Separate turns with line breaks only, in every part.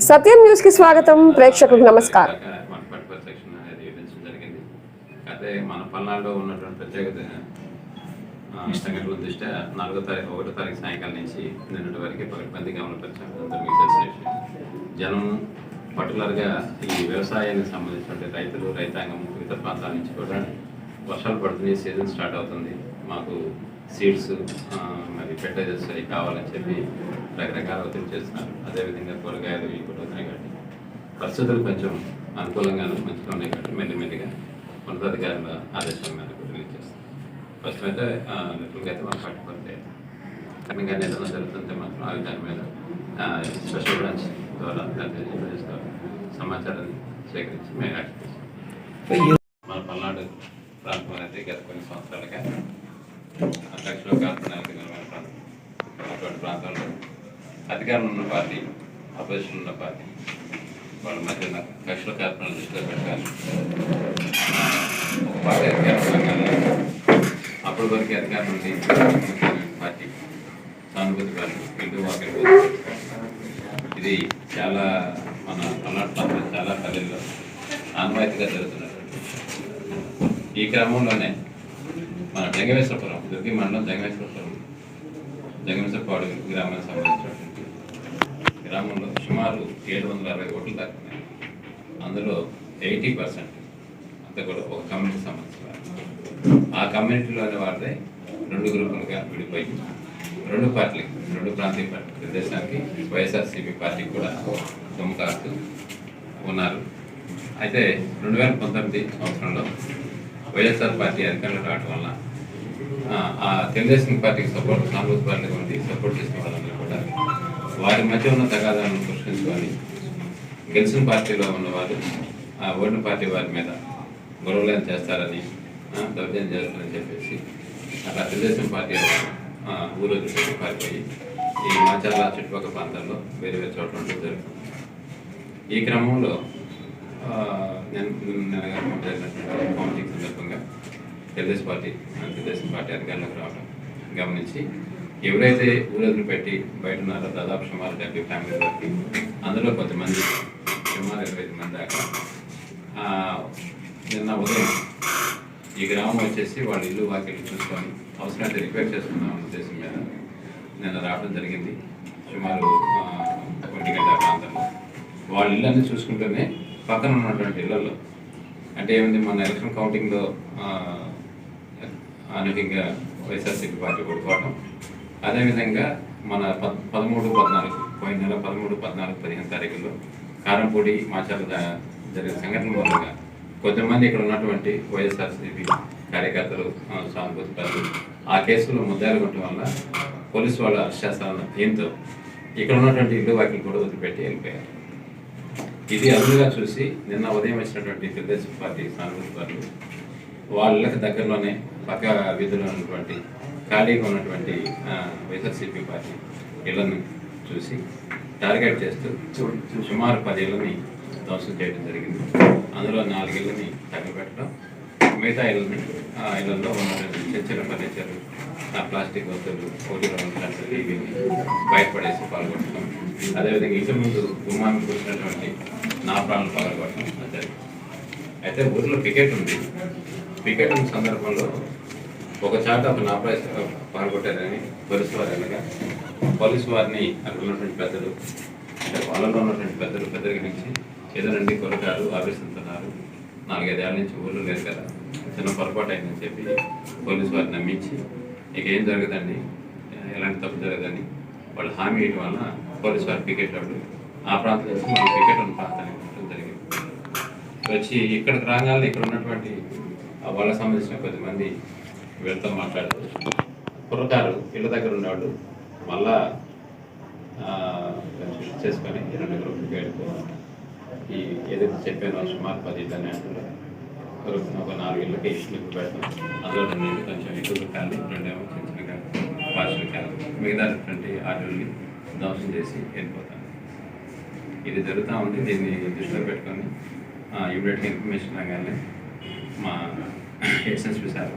సత్యం news కి స్వాగతం. ప్రేక్షకులకు నమస్కారం.
అయితే మన పల్నాడులో ఉన్నటువంటి ప్రత్యేకత సంఘటనల దృష్ట్యా 1వ తారీఖు సాయంకాలం నుంచి నిన్నటి వరకు పకడ్బందీగా అమలుపరిచాము. మీకు తెలిసిన విషయం. జనం పర్టికులర్గా ఈ వ్యవసాయానికి సంబంధించిన రైతులు, రైతాంగం ఇతర ప్రాంతాల నుంచి కూడా వర్షాలు పడుతున్నాయి, సీజన్ స్టార్ట్ అవుతుంది, మాకు సీడ్స్ మరి ఫెర్టిలైజర్స్ అవి కావాలని చెప్పి రకరకాల ఒత్తిడి చేస్తున్నారు. అదేవిధంగా కూరగాయలు ఇవి కూడా అవుతున్నాయి కాబట్టి పరిస్థితులు కొంచెం అనుకూలంగాను మంచిగా ఉన్నాయి కాబట్టి మెల్లిమెల్లిగా ఉన్నతాధికారుల ఆదేశాల మేరకు రిలీజ్ చేస్తాం. ఫస్ట్ అయితే లిటరల్గా అయితే మనం పట్టుకుంటే కఠినంగా ఏదైనా జరుగుతుంటే మాత్రం ఆ దాని మీద స్పెషల్ బ్రాంచ్ ద్వారా సమాచారాన్ని సేకరించి మేము యాక్ట్ చేస్తాం. మన పల్నాడు ప్రాంతం అనేది గత కొన్ని సంవత్సరాలుగా అధ్యక్షులు కార్పొరేట్ అటువంటి ప్రాంతంలో అధికారంలో ఉన్న పార్టీ, అపోజిషన్ ఉన్న పార్టీ వాళ్ళ మధ్య కక్షల కార్పొరేట్ దృష్టిలో పెట్టాలి. ఒక పార్టీ అధికారంలో అప్పటి వరకు అధికారం నుండి పార్టీ సానుభూతి పార్టీ ఇల్లు వాకిలు ఇది చాలా మన పల్నాడు ప్రాంతంలో చాలా పల్లెల్లో ఆనవాయితీగా జరుగుతున్నటువంటి ఈ క్రమంలోనే మన జంగమేశ్వరపురం, దుర్గి మండలం జంగమేశ్వరపాడు గ్రామానికి సంబంధించినటువంటి గ్రామంలో సుమారు 760 ఓట్లు దాక్కున్నాయి. అందులో 80% అంతా కూడా ఒక కమ్యూనిటీ సంబంధించిన ఆ కమ్యూనిటీలోని వారిదే 2 గ్రూపులుగా విడిపోయి 2 పార్టీలకి, 2 ప్రాంతీయ పార్టీ ప్రదేశానికి వైఎస్ఆర్సీపీ పార్టీకి కూడా దుమ్మకాస్తూ ఉన్నారు. అయితే 2019 సంవత్సరంలో వైఎస్ఆర్ పార్టీ అధికారంలో రావడం వల్ల ఆ తెలుగుదేశం పార్టీకి సానుభూతి పార్టీగా ఉండి సపోర్ట్ చేసిన వాళ్ళందరూ కూడా వారి మధ్య ఉన్న తగాదాలను పరిష్కరించుకొని గెలిచిన పార్టీలో ఉన్నవారు ఆ ఓడిన పార్టీ వారి మీద గొడవలను చేస్తారని, దౌర్జన్యం చేస్తారని చెప్పేసి అట్లా తెలుగుదేశం పార్టీ ఊరు వదిలిపెట్టి పారిపోయి ఈ మాచర్ల చుట్టుపక్కల ప్రాంతాల్లో వేరే వేరే చోట్ల ఉండడం జరుగుతుంది. ఈ క్రమంలో నేను జరిగినటువంటి కౌంటింగ్ సందర్భంగా తెలుగుదేశం పార్టీ అధికారంలోకి రావడం గమనించి ఎవరైతే ఊరొదులు పెట్టి బయట ఉన్నారో దాదాపు సుమారు 70 ఫ్యామిలీ వరకు, అందులో కొంతమంది సుమారు 25 మంది దాకా నిన్న ఉదయం ఈ గ్రామం వచ్చేసి వాళ్ళ ఇల్లు వాకిళ్ళు చూసుకొని అవసరమైతే రిక్వెస్ట్ చేసుకున్నాం ఉద్దేశం మీద నిన్న రావడం జరిగింది. సుమారు 1 గంట ప్రాంతంలో వాళ్ళ ఇల్లు అన్నీ చూసుకుంటూనే పక్కన ఉన్నటువంటి ఇళ్లలో అంటే ఏముంది, మన ఎలక్షన్ కౌంటింగ్లో అనూహ్యంగా వైఎస్ఆర్సీపీ పార్టీ ఓడిపోవడం, అదేవిధంగా మన 13, 14 పోయిన నెల 13, 14, 15 తారీఖుల్లో కారంపూడి మాచర్ల జరిగిన సంఘటన మూలంగా కొంతమంది ఇక్కడ ఉన్నటువంటి వైఎస్ఆర్సీపీ కార్యకర్తలు, సానుభూతి పరులు ఆ కేసులో ముద్దాయిలు ఉండటం వల్ల పోలీసు వాళ్ళు అరెస్ట్ చేస్తారన్న దీంతో ఇక్కడ ఉన్నటువంటి ఇల్లు వాకిలు కూడా వదిలిపెట్టి వెళ్ళిపోయారు. ఇది అదునుగా చూసి నిన్న ఉదయం వచ్చినటువంటి తెలుగుదేశం పార్టీ సానుభూతి పరులు వాళ్ళకి దగ్గరలోనే పక్క వీధిలో ఉన్నటువంటి ఖాళీగా ఉన్నటువంటి వైఎస్ఆర్సీపీ పార్టీ ఇళ్లను చూసి టార్గెట్ చేస్తూ సుమారు 10 ఇళ్లని ధ్వంసం చేయడం జరిగింది. అందులో 4 ఇళ్లని తగలబెట్టడం, మిగతా ఇళ్లలో ఉన్నటువంటి చర్చల ఫర్నిచర్, ప్లాస్టిక్ వస్తువులు, పోటీలో ఉన్నటువంటి టీవీని బయటపడేసి పాల్గొనడం, అదేవిధంగా ఇంటి ముందు గుమ్మాన్ని కూర్చున్నటువంటి నా ప్రాణాలు పాల్గొనడం జరిగింది. అయితే ఊరిలో పికెట్ ఉంది. పికెట్ ఉన్న సందర్భంలో ఒక చాట ఒక నాపరాయి పాల్గొట్టారని పోలీసు వారు అనగా పోలీసు వారిని అక్కడ ఉన్నటువంటి పెద్దలు, అంటే వాళ్ళలో ఉన్నటువంటి పెద్దలు పెద్దరికరించి ఏదోనండి కొరకారు ఆవేశిస్తున్నారు, 4-5 ఏళ్ళ నుంచి ఊళ్ళో లేదు కదా, చిన్న పొరపాటు అయిందని చెప్పి పోలీసు వారిని నమ్మించి ఇక ఏం జరగదండి, ఎలాంటి తప్పు జరగదని వాళ్ళు హామీ ఇవ్వడం వల్ల పోలీసు వారు పికెట్ వాళ్ళు ఆ ప్రాంతం నుంచి మనం పికెట్ ఉన్న ప్రాంతానికి ఉండడం జరిగింది. వచ్చి ఇక్కడికి రాగానే ఇక్కడ ఉన్నటువంటి వాళ్ళకి సంబంధించిన కొద్దిమంది వీళ్ళతో మాట్లాడుతూ కుర్రకారు ఇళ్ళ దగ్గర ఉన్నవాళ్ళు మళ్ళా చేసుకొని 2 గ్రూపులకి వెళ్ళిపోవాలి. ఈ ఏదైతే చెప్పానో సుమారు 10 ఇళ్ళని అంటున్నారు. ఒక 4 ఇళ్ళకి ఇష్యూలు పెడతాం. అందులో 2 ఇళ్ళు కొంచెం ఎక్కువ కాలి, 2 ఏమో చిన్న చిన్నగా పార్షల్ కాలి, మిగతాటువంటి 6 ఇళ్ళని ధ్వంసం చేసి వెళ్ళిపోతాను. ఇది జరుగుతూ ఉంది. దీన్ని దృష్టిలో పెట్టుకొని ఇమీడియట్గా ఇన్ఫర్మేషన్ రాగానే మా SSP sir,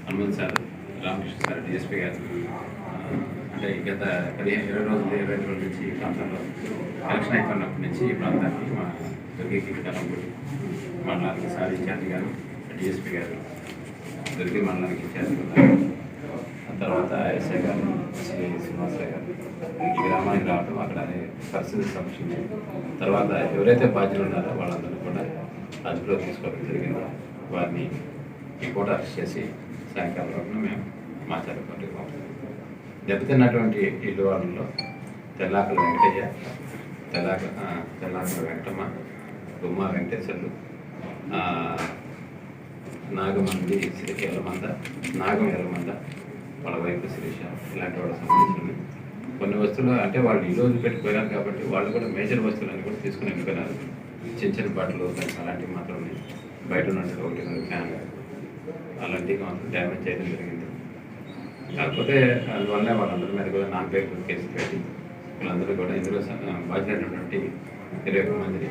Hanumanth sir, Ramakrishna sir, DSP గారు అంటే గత 20 రోజుల నుంచి ఈ ప్రాంతంలో ఎలక్షన్ అయిపోయినప్పటి నుంచి ఈ ప్రాంతానికి మా దుర్గి కారంపూడి మండలానికి సార్ ఇన్ఛార్జి గారు, డిఎస్పీ గారు, దుర్గి మండలానికి ఇన్ఛార్జి గారు, తర్వాత ఎస్ఐ గారు, శ్రీ శ్రీనివాసరావు గారు ఈ గ్రామానికి రావడం, అక్కడ పరిస్థితి సమీక్షించి తర్వాత ఎవరైతే బాధ్యులు ఉన్నారో వాళ్ళందరూ కూడా అదుపులో తీసుకోవడం జరిగింది. వారిని ఈ పూట అరెస్ట్ చేసి సాయంకాలం మేము మాట్లాడుకోవడానికి పంపాము. దెబ్బతిన్నటువంటి ఇల్లు వాళ్ళలో తెల్లాకల వెంకటయ్య, తెల్లాకల వెంకటమ్మ, గుమ్మ వెంకటేశ్వర్లు, నాగమంది ఎల్లమంద, నాగం ఎల్లమంద, వాళ్ళ వైపు శిరీష, ఇలాంటి వాళ్ళకి సంబంధించిన కొన్ని వస్తువులు అంటే వాళ్ళు ఈ రోజు పెట్టిపోయారు కాబట్టి వాళ్ళు కూడా మేజర్ వస్తువులన్నీ కూడా తీసుకుని వెళ్ళిపోయినారు. చిన్న చిన్న బట్టలు అలాంటివి మాత్రం బయట ఉన్నట్టు ఒకటి ఫ్యాన్ అలాంటివి మాత్రం డ్యామేజ్ చేయడం జరిగింది. కాకపోతే అందువల్ల వాళ్ళందరి మీద కూడా నాన్ పేపర్ కేసులు పెట్టి వీళ్ళందరూ కూడా ఇందులో బాధ్యులైనటువంటి 20 మందిని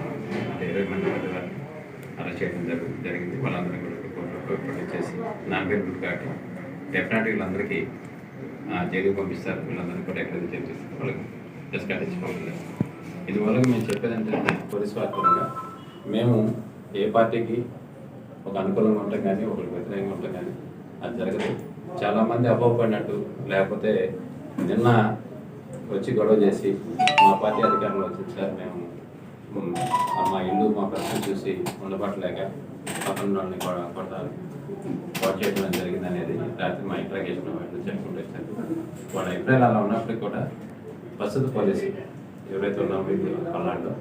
అంటే 20 మంది వారిని అరెస్ట్ చేయడం జరిగింది. వాళ్ళందరూ కూడా కోర్టులో చేసి నాన్ పేపర్ కాబట్టి డెఫినెట్గా వీళ్ళందరికీ జైలుకి పంపిస్తారు. వీళ్ళందరూ కూడా ఎక్కడైతే చేస్తారు వాళ్ళకి జస్ట్ కట్టించుకోవాలి. ఇది మూలంగా మేము చెప్పేది ఏంటంటే పోలీసు వారి పరంగా మేము ఏ పార్టీకి ఒక అనుకూలంగా ఉంటాం కానీ ఒకరికి వ్యతిరేకంగా ఉంటాం కానీ అది జరగదు. చాలామంది అపోహపడినట్టు లేకపోతే నిన్న వచ్చి గొడవ చేసి మా పార్టీ అధికారంలో వచ్చింది సార్, మేము మా ఇల్లు మా ప్రశ్న చూసి ఉండబట్టలేక పక్కన వాళ్ళని కొడతారు వాచ్ చేయడం జరిగింది అనేది రాత్రి మా ఇంట్రాగేషన్ వాళ్ళు చెప్పుకుంటూ వచ్చారు. వాళ్ళ అభిప్రాయాలు అలా ఉన్నప్పటికీ కూడా ప్రస్తుత పోలీసు ఎవరైతే ఉన్నామో ఇది పల్నాడులో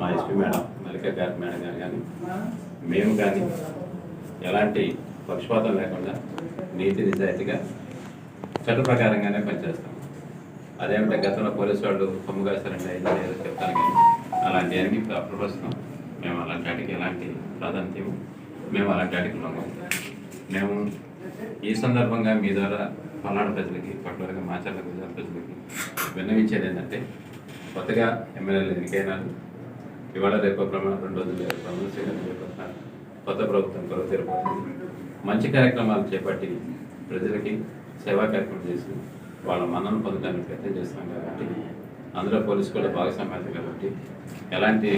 మా ఎస్పీ మేడం, మల్లికా గారి మేడం గారు కానీ మేము కానీ ఎలాంటి పక్షపాతం లేకుండా నీతి నిజాయితీగా చట్ట ప్రకారంగానే పనిచేస్తాం. అదేమిటంటే గతంలో పోలీసు వాళ్ళు కొమ్ము కాస్తారంటే ఏదో చెప్తాను కానీ అలాంటి అన్ని ప్రస్తుతం మేము అలాంటి వాటికి ఎలాంటి ప్రాధాన్యత మేము అలాంటి వాటికి ఉన్నాము. మేము ఈ సందర్భంగా మీ ద్వారా పల్నాడు ప్రజలకి పట్టువరగా మాచర్ల గుజరాత్ ప్రజలకి విన్నవించేది ఏంటంటే కొత్తగా ఎమ్మెల్యేలు ఎన్నికైనారు. ఇవాళ రేపు 2 రోజులు ప్రమాణ స్వీకారం చేపడుతున్నారు. కొత్త ప్రభుత్వం కొరకు తీరబోతుంది. మంచి కార్యక్రమాలు చేపట్టి ప్రజలకి సేవా కార్యక్రమం చేసి వాళ్ళ మన్నను పొందడానికి ప్రయత్నం చేస్తాం కాబట్టి అందులో పోలీసు కూడా భాగస్వామ్యం కాబట్టి ఎలాంటి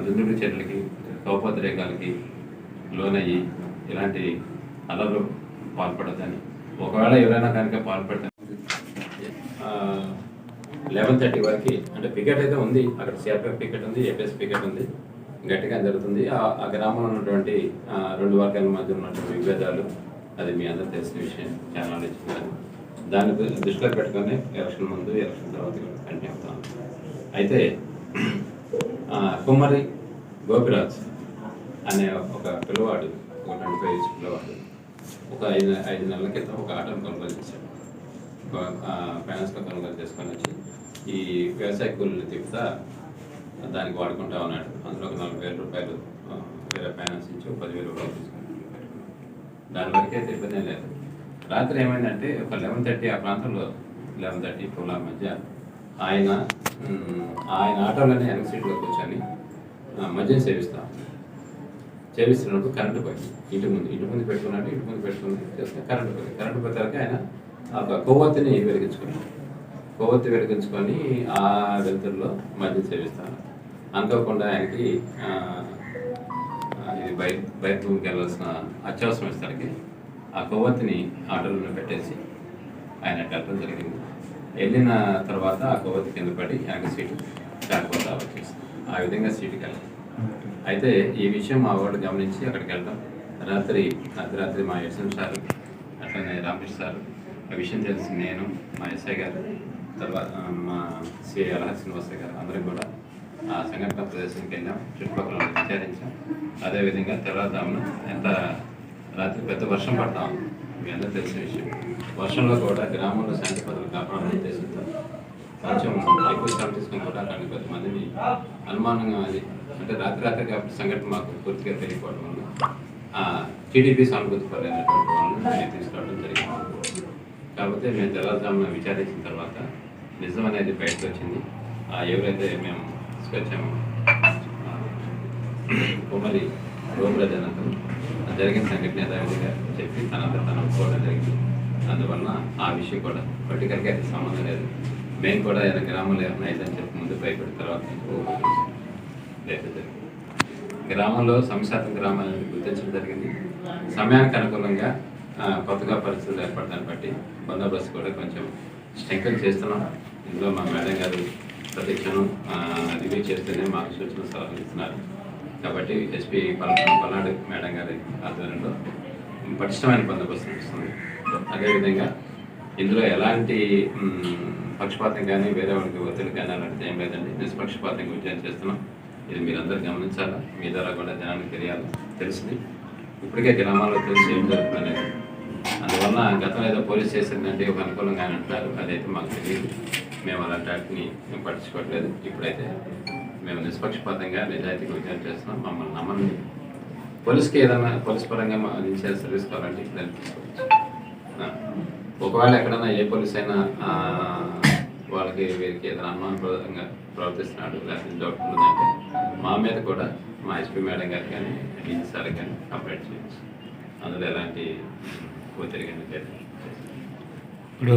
దుందుడు చర్యలకి కోపోద్రేకాలకి లోనయ్యి ఇలాంటి అలలు పాల్పడద్దని, ఒకవేళ ఎవరైనా కనుక పాల్పడితే 11:30 వరకు అంటే పికెట్ అయితే ఉంది. అక్కడ సిఆర్పిఎఫ్ పికెట్ ఉంది, ఏపీఎస్ పికెట్ ఉంది, గట్టిగా జరుగుతుంది. ఆ గ్రామంలో ఉన్నటువంటి 2 వర్గాల మధ్య ఉన్నటువంటి విభేదాలు అది మీ అందరూ తెలిసిన విషయం, చాలా ఇచ్చినారు. దాన్ని దృష్టిలో పెట్టుకొని ఎలక్షన్ ముందు ఎలక్షన్ తర్వాత కంటిన్యూ అవుతాం. అయితే కుమ్మరి గోపిరాజ్ అనే ఒక పిల్లవాడు, ఒక 25 ఏళ్ళ పిల్లవాడు ఒక 5 నెలల క్రితం ఒక ఆటోను కొనుగోలు చేశాడు. ఫైనాన్స్లో కొనుగోలు చేసుకొని వచ్చి ఈ వ్యవసాయ కూలీలు తిప్పుతా దానికి వాడుకుంటా ఉన్నాడు. అందులో ఒక 40,000 రూపాయలు వేరే ఫైనాన్స్ ఇచ్చి 10,000 రూపాయలు తీసుకున్నాడు. దాని వరకే ఇబ్బంది లేదు. రాత్రి ఏమైందంటే ఒక 11:30 ఆ ప్రాంతంలో 11:30 12 మధ్య ఆయన ఆటోలోనే వెనక సీట్లో కూర్చొని మద్యం సేవిస్తున్నప్పుడు కరెంటు పోయింది. ఇంటి ముందు పెట్టుకున్నాడు. ఇంటి ముందు పెట్టుకుని చేస్తే కరెంటు పోయిన తర్వాత ఆయన ఒక కొవ్వొత్తిని వెలిగించుకొని ఆ వెలుతురులో మద్యం సేవిస్తాను. అనుకోకుండా ఆయనకి ఇది బయట రూమ్కి వెళ్ళాల్సిన అత్యవసరం ఇస్తానికి ఆ కొవ్వొత్తిని ఆటోలో పెట్టేసి ఆయన వెళ్ళడం జరిగింది. వెళ్ళిన తర్వాత ఆ కొవ్వొత్తి కింద పడి ఆయన సీటు కాకపోతే వచ్చేసి ఆ విధంగా సీటుకి వెళ్ళాలి. అయితే ఈ విషయం మా వాడు గమనించి అక్కడికి వెళ్తాం. అర్ధరాత్రి మా ఎస్ఎం సార్ అట్లనే రామకృష్ణ సార్ ఆ విషయం తెలిసి నేను, మా ఎస్ఐ గారు, తర్వాత మా సిఐ అలహర్ శ్రీనివాసరావు గారు అందరం కూడా ఆ సంఘటన ప్రదేశానికి వెళ్ళాం. చుట్టుపక్కల విచారించాం. అదేవిధంగా తెల్లవారుజామున రాత్రి పెద్ద వర్షం పడతాం, మీ అందరూ తెలిసిన విషయం. వర్షంలో కూడా గ్రామంలో శాంతి భద్రతలు కాపాడాలని ఉద్దేశంతో కొంచెం ఎక్కువ శ్రమ తీసుకుని కూడా కానీ కొంతమందిని అనుమానంగా అది అంటే రాత్రి కాబట్టి సంఘటన మాకు పూర్తిగా తెలియకపోవడం వల్ల టీడీపీ సానుభూతి పడలేనటువంటి వాళ్ళని మేము తీసుకురావడం జరిగింది. కాకపోతే మేము తెల్లవారుజామున విచారించిన తర్వాత నిజం అనేది బయటకు వచ్చింది. ఎవరైతే మేము తీసుకొచ్చామో కుమ్మరి గోపిరాజ్ అనంతరం జరిగిన సంఘటన యథావిధిగా చెప్పి తనంతా తను ఒప్పుకోవడం జరిగింది. అందువలన ఆ విషయం కూడా పొలిటికల్గా అయితే సంబంధం లేదు. మేము కూడా ఏదైనా గ్రామంలో ఏమైనా అయిందని చెప్పి ముందు భయపడిన తర్వాత లేదు. గ్రామంలో సంశాతం గ్రామాలను గుర్తించడం జరిగింది. సమయానికి అనుకూలంగా కొత్తగా పరిస్థితులు ఏర్పడతాన్ని బట్టి బందోబస్తు కూడా కొంచెం స్ట్రెంగ్ చేస్తున్నాం. ఇందులో మా మేడం గారు ప్రతి క్షణం రివ్యూ చేస్తూనే మాకు సూచన సలహాలు ఇస్తున్నారు. కాబట్టి ఎస్పీ పల్నాడు మేడం గారి ఆధ్వర్యంలో పటిష్టమైన బందోబస్తు నడుస్తుంది. అదేవిధంగా ఇందులో ఎలాంటి పక్షపాతం కానీ వేరే వాడికి ఒత్తిడి కానీ అలాంటిది ఏం లేదండి. నిష్పక్షపాతంగా విజయం చేస్తున్నాం. ఇది మీరందరూ గమనించాలా, మీ ద్వారా కూడా జనానికి తెలియాలి. తెలిసింది ఇప్పటికే గ్రామాల్లో తెలిసి ఏం జరుగుతుందనేది. అందువల్ల గతంలో ఏదో పోలీస్ చేసిందంటే ఒక అనుకూలంగా అంటారు, అదైతే మాకు తెలియదు. మేము అలాంటి వాటిని పట్టించుకోవట్లేదు. ఇప్పుడైతే మేము నిష్పక్షపాతంగా నిజాయితీగా విజయం చేస్తున్నాం. మమ్మల్ని నమ్మండి. పోలీస్కి ఏదైనా పోలీస్ పరంగా అందించే సర్వీస్ కావాలంటే ఇక్కడ తీసుకోవచ్చు. ఒకవేళ ఎక్కడైనా ఏ పోలీస్ అయినా వాళ్ళకి వీరికి ఏదైనా అనుమానప్రదంగా ప్రవర్తిస్తున్నాడు లేకపోతే డౌట్ ఉందంటే మా మీద కూడా మా ఎస్పీ మేడం గారికి కానీ డీజీ సార్ కానీ కంప్లైంట్ చేయొచ్చు. అందులో ఎలాంటి ఒత్తిడి కానీ లేదు.
ఇప్పుడు